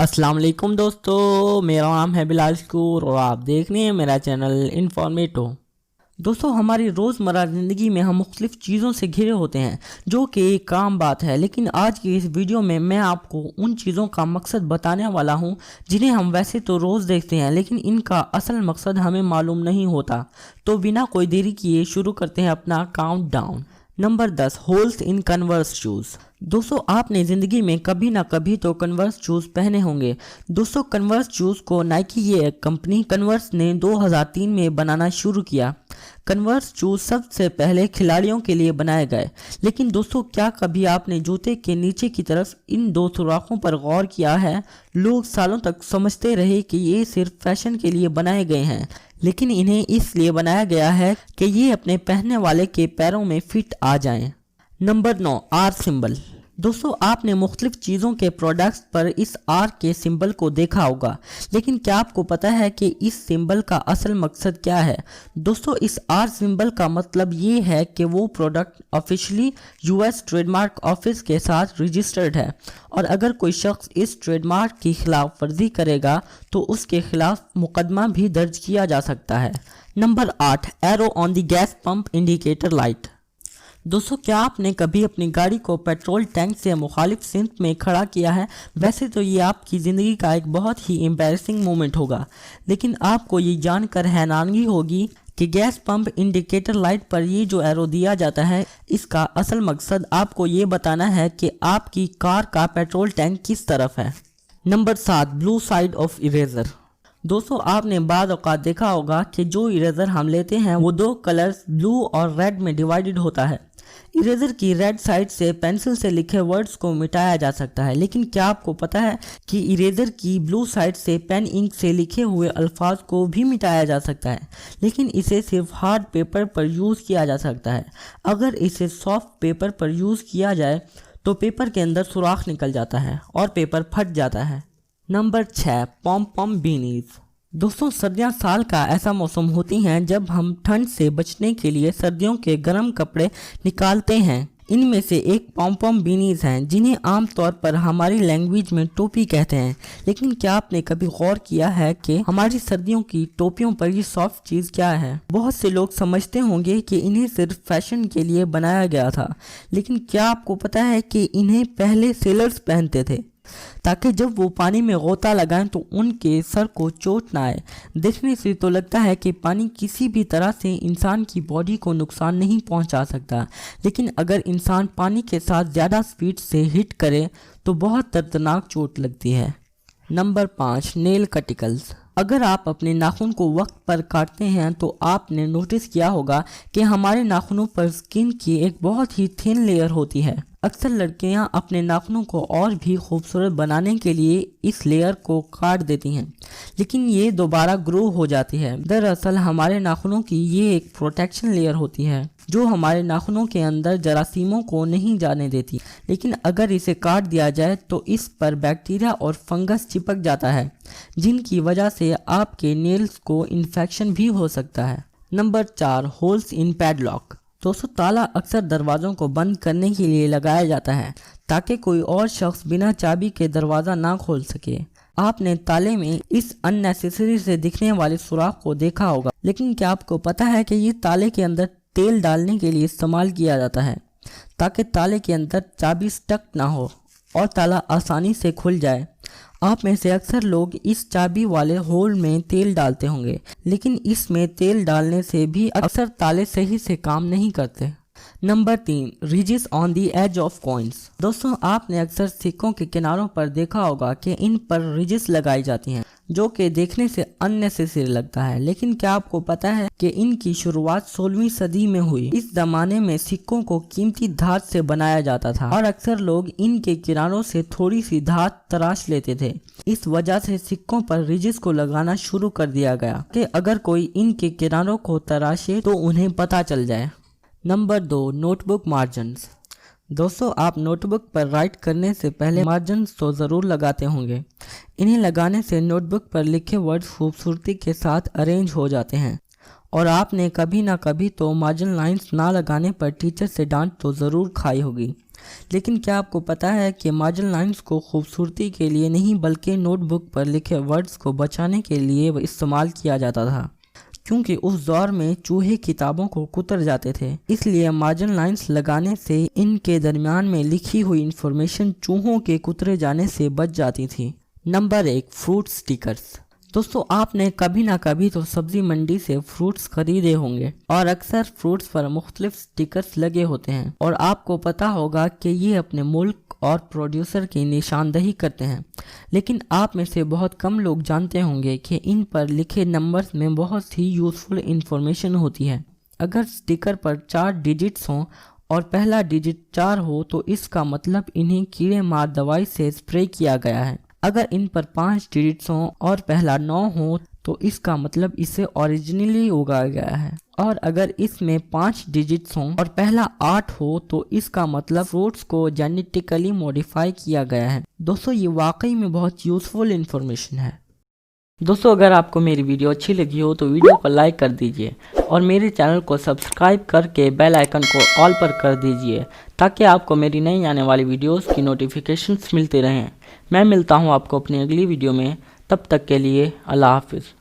अस्सलाम वालेकुम दोस्तों, मेरा नाम है बिलाल शकूर और आप देख रहे हैं मेरा चैनल इन्फॉर्मेटो। दोस्तों, हमारी रोज़मर्रा ज़िंदगी में हम मुख्तलिफ़ चीज़ों से घिरे होते हैं जो कि एक आम बात है, लेकिन आज की इस वीडियो में मैं आपको उन चीज़ों का मकसद बताने वाला हूं जिन्हें हम वैसे तो रोज़ देखते हैं लेकिन इनका असल मकसद हमें मालूम नहीं होता। तो बिना कोई देरी किए शुरू करते हैं अपना countdown. Number 10, holes in converse shoes. दोस्तों, आपने ज़िंदगी में कभी ना कभी तो कन्वर्स शूज़ पहने होंगे। दोस्तों, कन्वर्स शूज़ को नाइकी ये कंपनी कन्वर्स ने 2003 में बनाना शुरू किया। कन्वर्स शूज़ सबसे पहले खिलाड़ियों के लिए बनाए गए, लेकिन दोस्तों क्या कभी आपने जूते के नीचे की तरफ इन दो सुराखों पर गौर किया है? लोग सालों तक समझते रहे कि ये सिर्फ फैशन के लिए बनाए गए हैं, लेकिन इन्हें इसलिए बनाया गया है कि ये अपने पहनने वाले के पैरों में फिट आ जाएं। Number 9, R symbol. दोस्तों, आपने मुख्तलिफ चीज़ों के प्रोडक्ट्स पर इस आर के सिंबल को देखा होगा, लेकिन क्या आपको पता है कि इस सिंबल का असल मकसद क्या है? दोस्तों, इस आर सिंबल का मतलब ये है कि वो product officially US trademark office के साथ रजिस्टर्ड है और अगर कोई शख्स इस ट्रेडमार्क की खिलाफ वर्जी करेगा तो उसके खिलाफ मुकदमा भी दर्ज किया जा सकता है। Number 8, arrow on the gas pump indicator light. दोस्तों, क्या आपने कभी अपनी गाड़ी को पेट्रोल टैंक से मुखालिफ सिमत में खड़ा किया है? वैसे तो ये आपकी ज़िंदगी का एक बहुत ही एम्बैरेसिंग मोमेंट होगा, लेकिन आपको ये जानकर हैरानी होगी कि गैस पंप इंडिकेटर लाइट पर ये जो एरो दिया जाता है, इसका असल मकसद आपको ये बताना है कि आपकी कार का पेट्रोल टैंक किस तरफ है। Number 7, blue side of eraser. दोस्तों, आपने बाद औक़ात देखा होगा कि जो इरेजर हम लेते हैं वो दो कलर्स ब्लू और रेड में डिवाइडेड होता है। इरेजर की रेड साइड से पेंसिल से लिखे वर्ड्स को मिटाया जा सकता है, लेकिन क्या आपको पता है कि इरेजर की ब्लू साइड से पेन इंक से लिखे हुए अल्फाज को भी मिटाया जा सकता है, लेकिन इसे सिर्फ हार्ड पेपर पर यूज़ किया जा सकता है। अगर इसे सॉफ्ट पेपर पर यूज़ किया जाए तो पेपर के अंदर सुराख निकल जाता है और पेपर फट जाता है। नंबर 6, पॉम पॉम बीनीज। दोस्तों, सर्दियाँ साल का ऐसा मौसम होती हैं जब हम ठंड से बचने के लिए सर्दियों के गर्म कपड़े निकालते हैं। इनमें से एक पॉम पॉम बीनीज हैं, जिन्हें आमतौर पर हमारी लैंग्वेज में टोपी कहते हैं। लेकिन क्या आपने कभी गौर किया है कि हमारी सर्दियों की टोपियों पर ये सॉफ्ट चीज़ क्या है? बहुत से लोग समझते होंगे कि इन्हें सिर्फ फैशन के लिए बनाया गया था, लेकिन क्या आपको पता है कि इन्हें पहले सेलर्स पहनते थे ताकि जब वो पानी में गोता लगाएं तो उनके सर को चोट ना आए। देखने से तो लगता है कि पानी किसी भी तरह से इंसान की बॉडी को नुकसान नहीं पहुंचा सकता, लेकिन अगर इंसान पानी के साथ ज़्यादा स्पीड से हिट करे तो बहुत दर्दनाक चोट लगती है। Number 5, nail cuticles. अगर आप अपने नाखून को वक्त पर काटते हैं तो आपने नोटिस किया होगा कि हमारे नाखूनों पर स्किन की एक बहुत ही थिन लेयर होती है। अक्सर लड़कियां अपने नाखूनों को और भी खूबसूरत बनाने के लिए इस लेयर को काट देती हैं, लेकिन ये दोबारा ग्रो हो जाती है। दरअसल हमारे नाखूनों की ये एक प्रोटेक्शन लेयर होती है जो हमारे नाखूनों के अंदर जरासीमों को नहीं जाने देती, लेकिन अगर इसे काट दिया जाए तो इस पर बैक्टीरिया और फंगस चिपक जाता है, जिनकी वजह से आपके नेल्स को इन्फेक्शन भी हो सकता है। Number 4, holes in padlock. दोस्तों, ताला अक्सर दरवाज़ों को बंद करने के लिए लगाया जाता है ताकि कोई और शख्स बिना चाबी के दरवाज़ा ना खोल सके। आपने ताले में इस अननेसेसरी से दिखने वाले सुराख को देखा होगा, लेकिन क्या आपको पता है कि ये ताले के अंदर तेल डालने के लिए इस्तेमाल किया जाता है ताकि ताले के अंदर चाबी स्टक ना हो और ताला आसानी से खुल जाए। आप में से अक्सर लोग इस चाबी वाले होल में तेल डालते होंगे, लेकिन इसमें तेल डालने से भी अक्सर ताले सही से काम नहीं करते। Number 3, ridges on the edge of coins. दोस्तों, आपने अक्सर सिक्कों के किनारों पर देखा होगा कि इन पर रिजेस लगाई जाती हैं, जो कि देखने से अननेसेसरी लगता है, लेकिन क्या आपको पता है कि इनकी शुरुआत 16वीं सदी में हुई। इस जमाने में सिक्कों को कीमती धात से बनाया जाता था और अक्सर लोग इनके किनारों से थोड़ी सी धात तराश लेते थे। इस वजह से सिक्कों पर रिजेस को लगाना शुरू कर दिया गया कि अगर कोई इनके किनारों को तराशे तो उन्हें पता चल जाए। Number 2, notebook margins. दोस्तों, आप नोटबुक पर राइट करने से पहले मार्जिन्स तो ज़रूर लगाते होंगे। इन्हें लगाने से नोटबुक पर लिखे वर्ड्स खूबसूरती के साथ अरेंज हो जाते हैं और आपने कभी ना कभी तो मार्जिन लाइंस ना लगाने पर टीचर से डांट तो ज़रूर खाई होगी। لیکن کیا آپ کو پتہ ہے کہ مارجن لائنز کو خوبصورتی کے لیے نہیں بلکہ نوٹ بک پر لکھے ورڈز کو بچانے کے لیے استعمال کیا جاتا تھا، کیونکہ اس دور میں چوہے کتابوں کو کتر جاتے تھے، اس لیے مارجن لائنز لگانے سے ان کے درمیان میں لکھی ہوئی انفارمیشن چوہوں کے کترے جانے سے بچ جاتی تھی۔ Number 1، fruit stickers. دوستو، آپ نے کبھی نہ کبھی تو سبزی منڈی سے فروٹس خریدے ہوں گے اور اکثر فروٹس پر مختلف سٹیکرز لگے ہوتے ہیں، اور آپ کو پتا ہوگا کہ یہ اپنے ملک اور پروڈیوسر کی نشاندہی کرتے ہیں، لیکن آپ میں سے بہت کم لوگ جانتے ہوں گے کہ ان پر لکھے نمبرز میں بہت ہی یوزفل انفارمیشن ہوتی ہے۔ اگر سٹیکر پر 4 ڈیجٹس ہوں اور پہلا ڈیجٹ 4 ہو تو اس کا مطلب انہیں کیڑے مار دوائی سے اسپرے کیا گیا ہے۔ اگر ان پر 5 ڈیجٹس ہوں اور پہلا 9 ہو تو اس کا مطلب اسے اوریجنلی اگایا گیا ہے، اور اگر اس میں 5 ڈیجٹس ہوں اور پہلا 8 ہو تو اس کا مطلب فروٹس کو جینیٹیکلی موڈیفائی کیا گیا ہے۔ دوستو، یہ واقعی میں بہت یوزفل انفارمیشن ہے۔ دوستو، اگر آپ کو میری ویڈیو اچھی لگی ہو تو ویڈیو کو لائک کر دیجئے اور میرے چینل کو سبسکرائب کر کے بیل آئیکن کو آل پر کر دیجئے تاکہ آپ کو میری نئی آنے والی ویڈیوز کی نوٹیفیکیشنز ملتے رہیں۔ میں ملتا ہوں آپ کو اپنی اگلی ویڈیو میں، تب تک کے لیے اللہ حافظ۔